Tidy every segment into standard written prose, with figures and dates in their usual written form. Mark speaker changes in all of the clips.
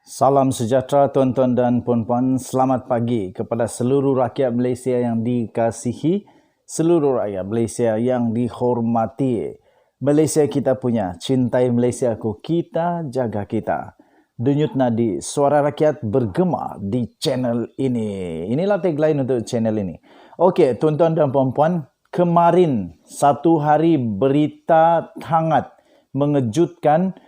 Speaker 1: Salam sejahtera tuan-tuan dan puan-puan. Selamat pagi kepada seluruh rakyat Malaysia yang dikasihi, seluruh rakyat Malaysia yang dihormati. Malaysia kita punya, cintai Malaysia ku, kita jaga kita. Denyut nadi suara rakyat bergema di channel ini. Inilah tagline untuk channel ini. Okey, tuan-tuan dan puan-puan, kemarin satu hari berita hangat mengejutkan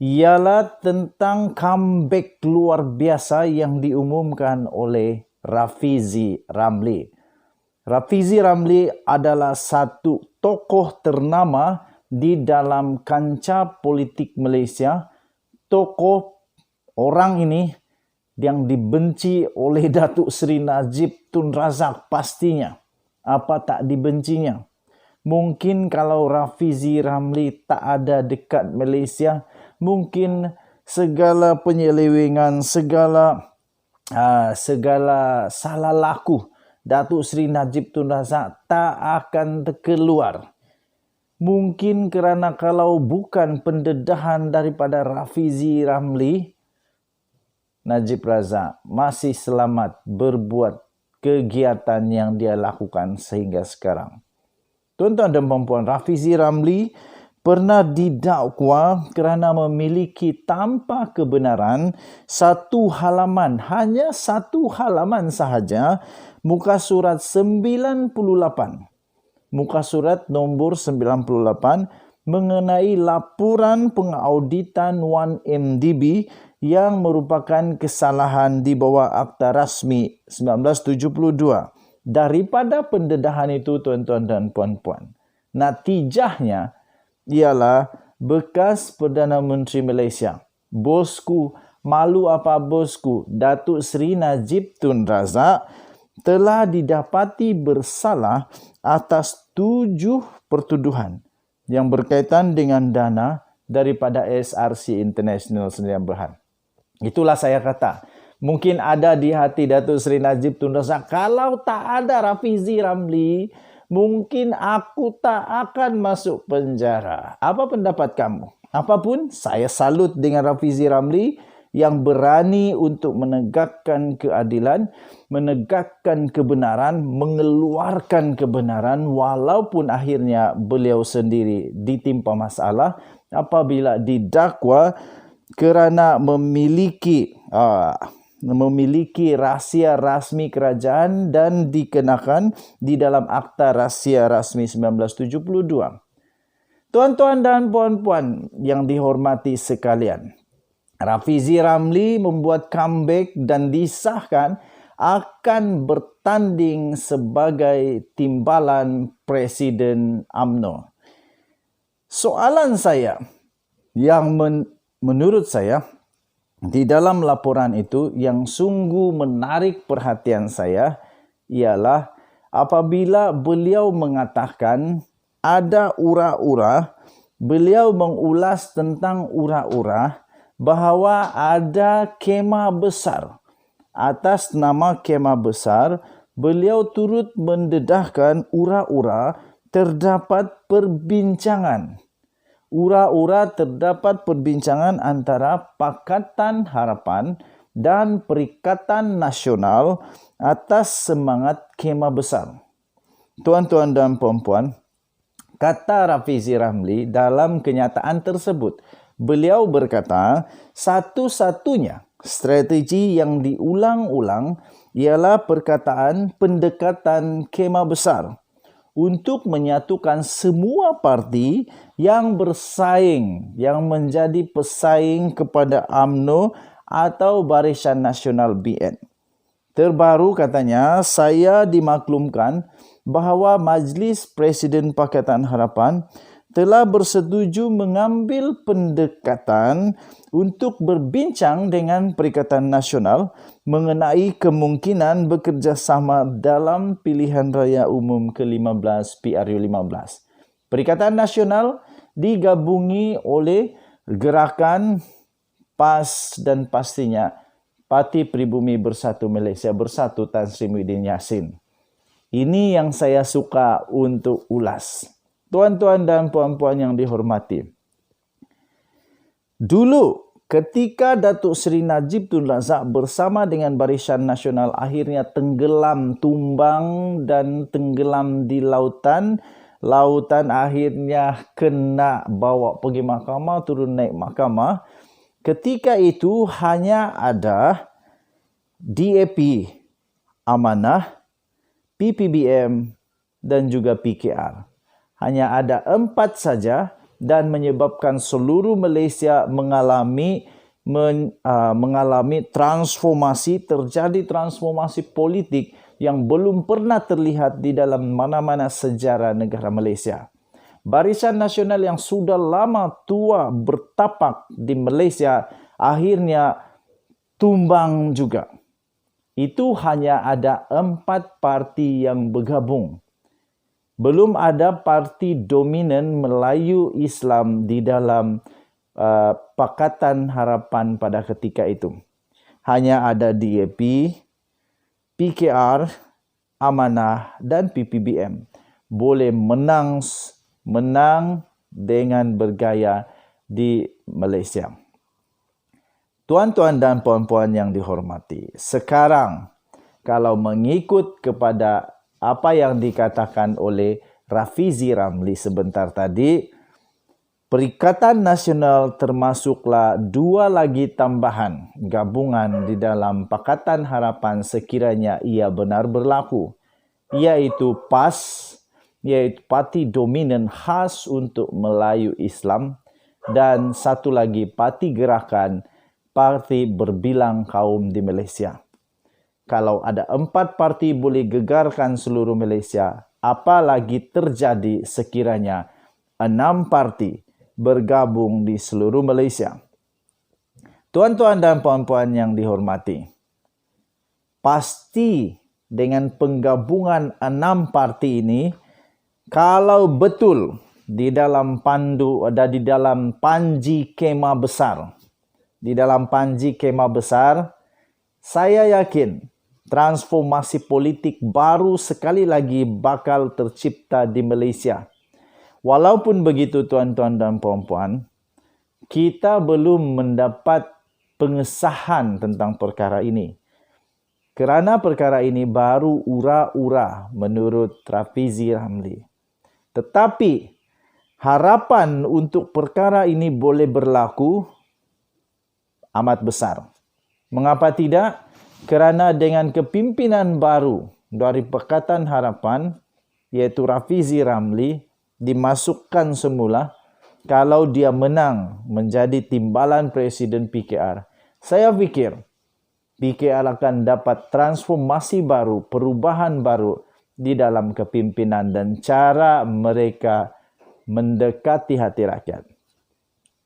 Speaker 1: ialah tentang comeback luar biasa yang diumumkan oleh Rafizi Ramli. Rafizi Ramli adalah satu tokoh ternama di dalam kancah politik Malaysia. Tokoh orang ini yang dibenci oleh Datuk Seri Najib Tun Razak pastinya. Apa tak dibencinya? Mungkin kalau Rafizi Ramli tak ada dekat Malaysia, mungkin segala penyelewengan, segala salah laku Datuk Seri Najib Tun Razak tak akan terkeluar. Mungkin kerana kalau bukan pendedahan daripada Rafizi Ramli, Najib Razak masih selamat berbuat kegiatan yang dia lakukan sehingga sekarang. Tuan-tuan dan puan-puan, Rafizi Ramli pernah didakwa kerana memiliki tanpa kebenaran satu halaman, hanya satu halaman sahaja, muka surat 98. Muka surat nombor 98 mengenai laporan pengauditan 1MDB yang merupakan kesalahan di bawah Akta Rasmi 1972. Daripada pendedahan itu, tuan-tuan dan puan-puan, natijahnya ialah bekas Perdana Menteri Malaysia, bosku, malu apa bosku, Datuk Seri Najib Tun Razak telah didapati bersalah atas 7 pertuduhan yang berkaitan dengan dana daripada SRC International Sdn Bhd. Itulah saya kata, mungkin ada di hati Datuk Seri Najib Tun Razak, kalau tak ada Rafizi Ramli, mungkin aku tak akan masuk penjara. Apa pendapat kamu? Apapun, saya salut dengan Rafizi Ramli yang berani untuk menegakkan keadilan, menegakkan kebenaran, mengeluarkan kebenaran walaupun akhirnya beliau sendiri ditimpa masalah apabila didakwa kerana memiliki rahsia rasmi kerajaan dan dikenakan di dalam Akta Rahsia Rasmi 1972. Tuan-tuan dan puan-puan yang dihormati sekalian, Rafizi Ramli membuat comeback dan disahkan akan bertanding sebagai timbalan Presiden UMNO. Soalan saya yang menurut saya di dalam laporan itu yang sungguh menarik perhatian saya ialah apabila beliau mengatakan ada ura-ura, beliau mengulas tentang ura-ura bahawa ada kemah besar. Atas nama kemah besar, beliau turut mendedahkan ura-ura terdapat perbincangan. Ura-ura terdapat perbincangan antara Pakatan Harapan dan Perikatan Nasional atas semangat kemah besar. Tuan-tuan dan puan-puan, kata Rafizi Ramli dalam kenyataan tersebut, beliau berkata satu-satunya strategi yang diulang-ulang ialah perkataan pendekatan kemah besar untuk menyatukan semua parti yang bersaing, yang menjadi pesaing kepada UMNO atau Barisan Nasional BN. Terbaru katanya, saya dimaklumkan bahawa Majlis Presiden Pakatan Harapan telah bersetuju mengambil pendekatan untuk berbincang dengan Perikatan Nasional mengenai kemungkinan bekerjasama dalam pilihan raya umum ke-15 PRU15. Perikatan Nasional digabungi oleh Gerakan PAS dan pastinya Parti Pribumi Bersatu Malaysia Bersatu Tan Sri Muhyiddin Yassin. Ini yang saya suka untuk ulas. Tuan-tuan dan puan-puan yang dihormati, dulu ketika Datuk Seri Najib Tun Razak bersama dengan Barisan Nasional akhirnya tenggelam, tumbang dan tenggelam di lautan. Lautan akhirnya kena bawa pergi mahkamah, turun naik mahkamah. Ketika itu hanya ada DAP, Amanah, PPBM dan juga PKR. Hanya ada 4 saja dan menyebabkan seluruh Malaysia mengalami transformasi, terjadi transformasi politik yang belum pernah terlihat di dalam mana-mana sejarah negara Malaysia. Barisan Nasional yang sudah lama tua bertapak di Malaysia akhirnya tumbang juga. Itu hanya ada 4 parti yang bergabung. Belum ada parti dominan Melayu Islam di dalam Pakatan Harapan pada ketika itu. Hanya ada DAP, PKR, Amanah dan PPBM. Boleh menang dengan bergaya di Malaysia. Tuan-tuan dan puan-puan yang dihormati, sekarang kalau mengikut kepada apa yang dikatakan oleh Rafizi Ramli sebentar tadi, Perikatan Nasional termasuklah 2 lagi tambahan gabungan di dalam Pakatan Harapan sekiranya ia benar berlaku, iaitu PAS, iaitu Parti Dominan Khas untuk Melayu Islam, dan satu lagi Parti Gerakan, Parti Berbilang Kaum di Malaysia. Kalau ada 4 parti boleh gegarkan seluruh Malaysia, apalagi terjadi sekiranya 6 parti bergabung di seluruh Malaysia. Tuan-tuan dan puan-puan yang dihormati, pasti dengan penggabungan 6 parti ini, kalau betul di dalam panji kemah besar, saya yakin transformasi politik baru sekali lagi bakal tercipta di Malaysia. Walaupun begitu tuan-tuan dan puan-puan, kita belum mendapat pengesahan tentang perkara ini. Kerana perkara ini baru ura-ura menurut Rafizi Ramli. Tetapi harapan untuk perkara ini boleh berlaku amat besar. Mengapa tidak? Kerana dengan kepimpinan baru dari Pakatan Harapan, iaitu Rafizi Ramli, dimasukkan semula, kalau dia menang menjadi timbalan Presiden PKR, saya fikir PKR akan dapat transformasi baru, perubahan baru di dalam kepimpinan dan cara mereka mendekati hati rakyat.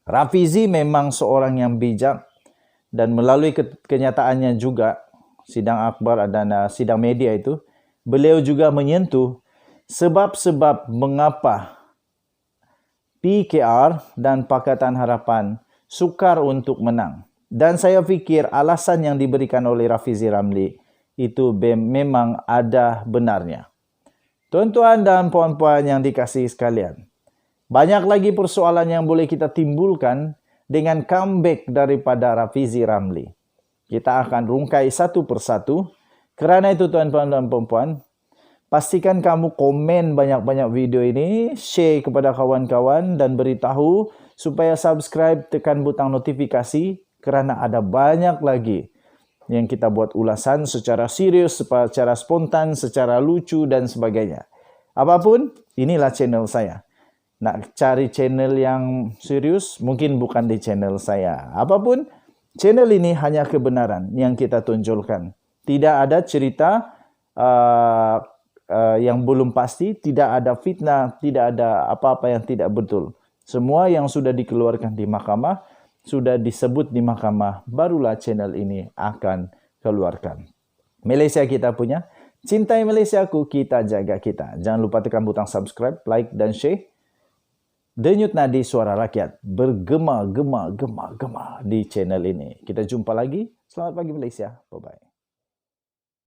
Speaker 1: Rafizi memang seorang yang bijak dan melalui kenyataannya juga, sidang akhbar dan sidang media itu, beliau juga menyentuh sebab-sebab mengapa PKR dan Pakatan Harapan sukar untuk menang. Dan saya fikir alasan yang diberikan oleh Rafizi Ramli itu memang ada benarnya. Tuan-tuan dan puan-puan yang dikasihi sekalian, banyak lagi persoalan yang boleh kita timbulkan dengan comeback daripada Rafizi Ramli. Kita akan rungkai satu persatu. Kerana itu tuan-tuan dan puan-puan, pastikan kamu komen banyak-banyak video ini, share kepada kawan-kawan dan beritahu supaya subscribe, tekan butang notifikasi kerana ada banyak lagi yang kita buat ulasan secara serius, secara spontan, secara lucu dan sebagainya. Apapun, inilah channel saya. Nak cari channel yang serius, mungkin bukan di channel saya. Apapun, channel ini hanya kebenaran yang kita tonjolkan. Tidak ada cerita yang belum pasti, tidak ada fitnah, tidak ada apa-apa yang tidak betul. Semua yang sudah dikeluarkan di mahkamah, sudah disebut di mahkamah, barulah channel ini akan keluarkan. Malaysia kita punya, cintai Malaysiaku, kita jaga kita. Jangan lupa tekan butang subscribe, like dan share. Denyut nadi suara rakyat bergema-gema di channel ini. Kita jumpa lagi. Selamat pagi Malaysia. Bye-bye.